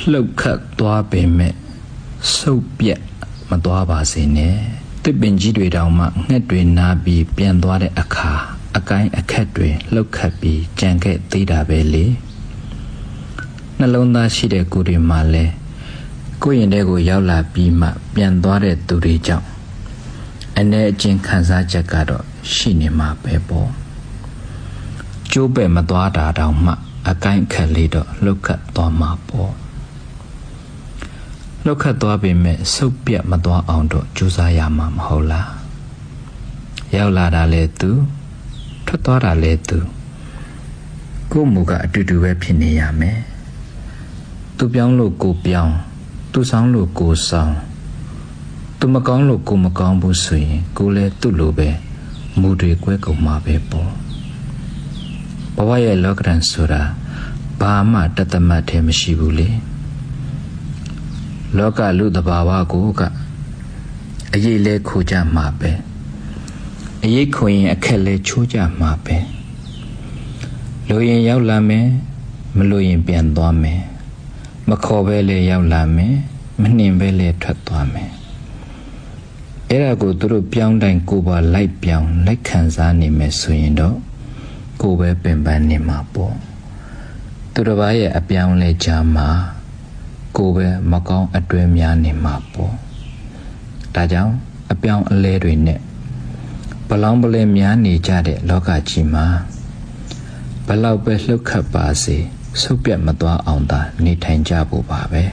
လှုပ်ခတ်သွားပေမဲ့ဆုပ်ပြက်မသွားပါစေနဲ့တစ်ပင်ကြီးတွေတောင်မှငှက်တွေနားပြီးပြန်သွားတဲ့အခါအကိုင်းအခက်တွေလှုပ်ခတ်ပြီးကြံခဲ့သေးတာပဲလေနှလုံးသားရှိတဲ့ကိုယ်တွေမှာလဲကိုယ့်ရင်ထဲကိုရောက်လာပြီးမှပြန်သွားတဲ့သူတွေကြောင့်အနေအချင်းခံစားချက်ကတော့ရှိနေမှာပဲပေါ့ကျိုးပဲ့မသွားတာတောင်မှအကိုင်းအခက်လေးတော့လှုပ်ခတ်သွားမှာပေါ့လှုပ်ခတ်သွားပေမဲ့ဆုပ်ပြတ်မသွားအောင်တော့ကြိုးစားရမှာမဟုတ်လားရောက်လာတာလဲသူထွက်သွားတာလဲသူကိုယ်မူကအတူတူပဲဖြစ်နေရမယ်သူပြောင်းလို့ကိုပြောင်းသူဆောင်လို့ကိုဆောင်သူမကောင်းလို့ကိုမကောင်းဘူးဆိုရင်ကိုလဲသူ့လိုပဲမူတွေကွဲကုန်မှာပဲပေါ့ဘဝရဲ့လောကဓာတ်ဆိုတာဘာမှတသမတ်တည်းမရှိဘူးလေလောကလူတဘာဝကိုကအရေးလဲခိုကြမှာပဲအရေးခိုရင်အခက်လဲချိုးကြမှာပဲလိုရင်ရောက်လာမယ်မလိုရင်ပြန်သွားမယ်မခေါ်ပဲလဲရောက်လာမယ်မနှင်ပဲလဲထွက်သွားမယ်အဲ့ဒါကိုသူတို့ပြောင်းတိုင်းကိုပါလိုက်ပြောင်းလိုက်ခံစားနေမယ်ဆိုရင်တော့ကိုပဲပင်ပန်းနေမှာပေါ့သူတစ်ပါးရဲ့အပြောင်းလဲကြမှာကိုပဲမကောင်းအတွဲများနေမှာပေါ့ဒါကြောင့်အပြောင်းအလဲတွေနဲ့ဘလောင်းပလဲများနေကြတဲ့လောကကြီးမှာဘလောက်ပဲလှုပ်ခတ်ပါစေဆုပ်ပြတ်မသွားအောင်သာနေထိုင်ကြဖို့ပါပဲ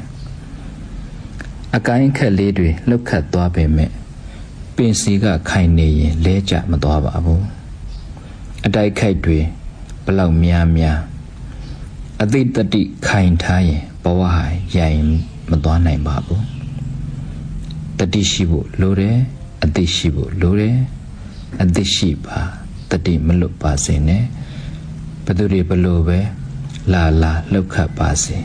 အကိုင်းခက်လေးတွေလှုပ်ခတ်သွားပေမဲ့ပင်စီကခိုင်နေရင်လဲကျမသွားပါဘူးအတိုက်ခိုက်တွေဘလောက်များအသိတတိခိုင်ထားရင်ဘဝဟာရိုင်မသွားနိုင်ပါဘူးတတိရှိဖို့လိုတယ်အသိရှိဖို့လိုတယ်အသိရှိပါတတိမလွတ်ပါစေနဲ့ဘသူတွေဘလို့ပဲလာလှုပ်ခတ်ပါစေ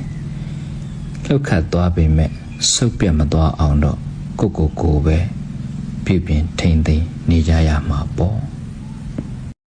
လှုပ်ခတ်သွားပေမဲ့ဆုပ်ပြတ်မသွားအောင်တော့ကိုပဲပြုပြင်ထိန်သိမ်းနေကြရမှာပေါ့